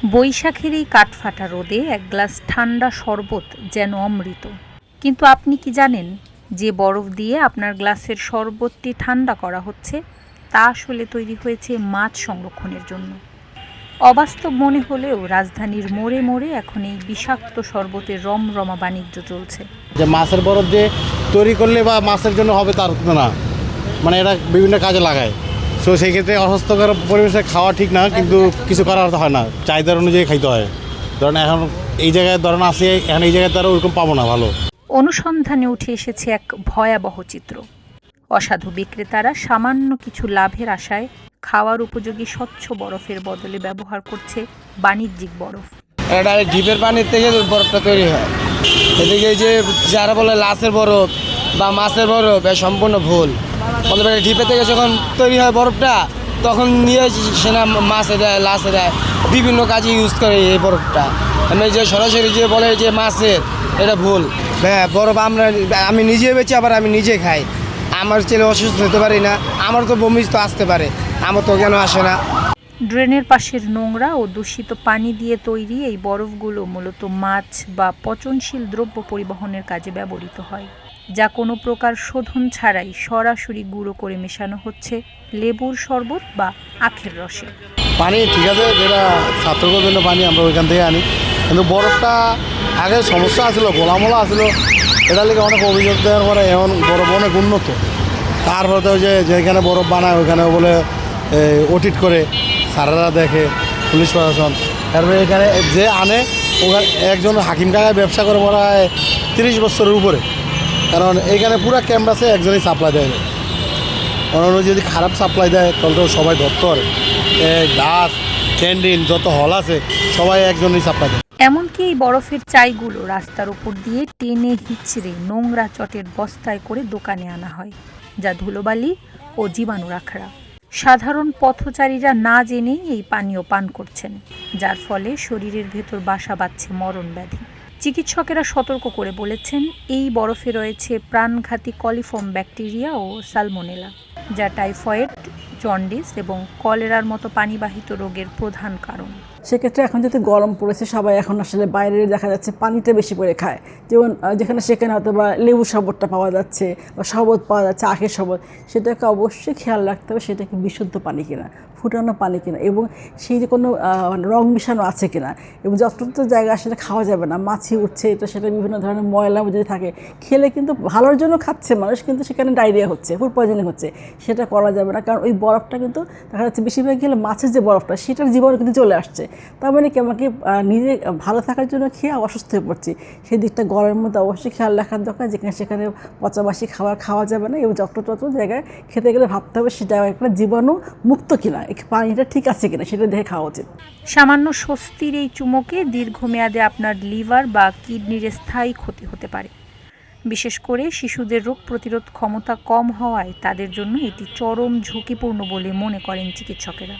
বৈশাখের এই কাঠফাটা রোদে এক গ্লাস ঠান্ডা শরবত যেন অমৃত। কিন্তু আপনি কি জানেন যে বরফ দিয়ে আপনার গ্লাসের শরবতটি ঠান্ডা করা হচ্ছে তা আসলে তৈরি হয়েছে মাছ সংরক্ষণের জন্য। অবাস্তব মনে হলেও রাজধানীর মোড়ে মোড়ে এখন এই বিষাক্ত শরবতের রমরমা বাণিজ্য চলছে। যে মাছের বরফ যে তৈরি করলে বা মাছের জন্য হবে তার না, মানে এরা বিভিন্ন কাজে লাগায়। সো সেই ক্ষেত্রে অস্বাস্থ্যকর পরিবেশে খাওয়া ঠিক না, কিন্তু কিছু করার হয় না, চাহিদার অনুযায়ী খাইতে হয়। ধরেন এখন এই জায়গায় ধরেন আসে, এখন এই জায়গায় তারা ওরকম পাবো না ভালো। অনুসন্ধানে উঠে এসেছে এক ভয়াবহ চিত্র। অসাধু বিক্রেতারা সামান্য কিছু লাভের আশায় খাওয়ার উপযোগী স্বচ্ছ বরফের বদলে ব্যবহার করছে বাণিজ্যিক বরফ। এটা ডিপের পানির থেকে বরফটা তৈরি হয়। এদিকে যে যারা বলে লাশের বরফ বা মাছের বরফ, এ সম্পূর্ণ ভুল। বলতে ডিপের থেকে যখন তৈরি হয় বরফটা, তখন নিয়ে সেনা মাছে দেয়, লাশে দেয়, বিভিন্ন কাজে ইউজ করে এই বরফটা। আমি যে সরাসরি যে বলে যে মাছের, এটা ভুল। হ্যাঁ, বরফ আমি নিজে বেচি, আবার আমি নিজে খাই। আমার ছেলে অসুস্থ হতে পারি না, আমার তো বমি তো আসতে পারে, আমার তো কেন আসে না। ড্রেনের পাশের নোংরা ও দূষিত পানি দিয়ে তৈরি এই বরফগুলো মূলত মাছ বা পচনশীল দ্রব্য পরিবহনের কাজে ব্যবহৃত হয়, যা কোনো প্রকার শোধন ছাড়াই সরাসরি গুঁড়ো করে মেশানো হচ্ছে লেবুর শরবত বা আখের রসে। পানি ঠিক আছে, যেটা ছাত্রদের জন্য পানি আমরা ওইখান থেকে আনি, কিন্তু বরফটা আগে সমস্যা আসলো, গোলামোলা আসলো, এটা লিগে অনেক অভিযোগ দেওয়ার পরে এখন বরফ অনেক উন্নত। তারপরে তো যেখানে বরফ বানায় ওইখানে বলে অডিট করে স্যারেরা দেখে, পুলিশ প্রশাসন। তারপরে এখানে যে আনে ওখানে একজন হাকিম কাকায় ব্যবসা করে মনে হয় 30 বছরের উপরে, কারণ এইখানে পুরো ক্যাম্পাসে একজনই সাপ্লাই দেয়। অন্য যদি খারাপ সাপ্লাই দেয় তাহলে তো সবাই ধরতে পারে। গাছ, ক্যান্টিন, যত হল আছে সবাই একজনই সাপ্লাই দেয়। এমনকি এই বরফের চাইগুলো রাস্তার উপর দিয়ে টেনে হিচড়ে নোংরা চটের বস্তায় করে দোকানে আনা হয়, যা ধুলোবালি ও জীবাণুরাখরা। সাধারণ পথচারীরা না জেনেই এই পানীয় পান করছেন, যার ফলে শরীরের ভেতর বাসা বাঁধছে মরণ ব্যাধি। চিকিৎসকেরা সতর্ক করে বলেছেন, এই বরফে রয়েছে প্রাণঘাতী কলিফর্ম ব্যাকটেরিয়া ও সালমোনেলা, যা টাইফয়েড, জন্ডিস এবং কলেরার মতো পানিবাহিত রোগের প্রধান কারণ। সেক্ষেত্রে এখন যেহেতু গরম পড়েছে, সবাই এখন আসলে বাইরে দেখা যাচ্ছে পানিটা বেশি করে খায়। যেমন যেখানে সেখানে হয়তো বা লেবু শরবতটা পাওয়া যাচ্ছে বা শরবত পাওয়া যাচ্ছে, আখের শরবত, সেটাকে অবশ্যই খেয়াল রাখতে হবে সেটা কি বিশুদ্ধ পানি কিনা, ফুটানো পানি কিনা, এবং সেই যে কোনো রং মিশানো আছে কিনা। এবং যতটুকু জায়গা আসলে খাওয়া যাবে না, মাছি উঠছে, তো সেটা বিভিন্ন ধরনের ময়লা যদি থাকে, খেলে কিন্তু ভালোর জন্য খাচ্ছে মানুষ, কিন্তু সেখানে ডায়রিয়া হচ্ছে, ফুড পয়জনিং হচ্ছে, সেটা করা যাবে না। কারণ ওই বরফটা কিন্তু দেখা যাচ্ছে বেশিরভাগ খেলে মাছের যে বরফটা, সেটার জীবাণু কিন্তু চলে আসছে। তার মানে কি আমাকে নিজে ভালো থাকার জন্য খেয়ে অসুস্থ হয়ে পড়ছি, সেই দিকটা গরমের মধ্যে অবশ্যই খেয়াল রাখার দরকার। যেখানে সেখানে পচাবাসি খাবার খাওয়া যাবে না, এবং যত জায়গায় খেতে গেলে ভাবতে হবে সেটা একটা জীবাণু মুক্ত কিনা, পানিটা ঠিক আছে কিনা, সেটা দেখে খাওয়া উচিত। সামান্য স্বস্তির এই চুমুকে দীর্ঘমেয়াদে আপনার লিভার বা কিডনির স্থায়ী ক্ষতি হতে পারে। বিশেষ করে শিশুদের রোগ প্রতিরোধ ক্ষমতা কম হওয়ায় তাদের জন্য এটি চরম ঝুঁকিপূর্ণ বলে মনে করেন চিকিৎসকেরা।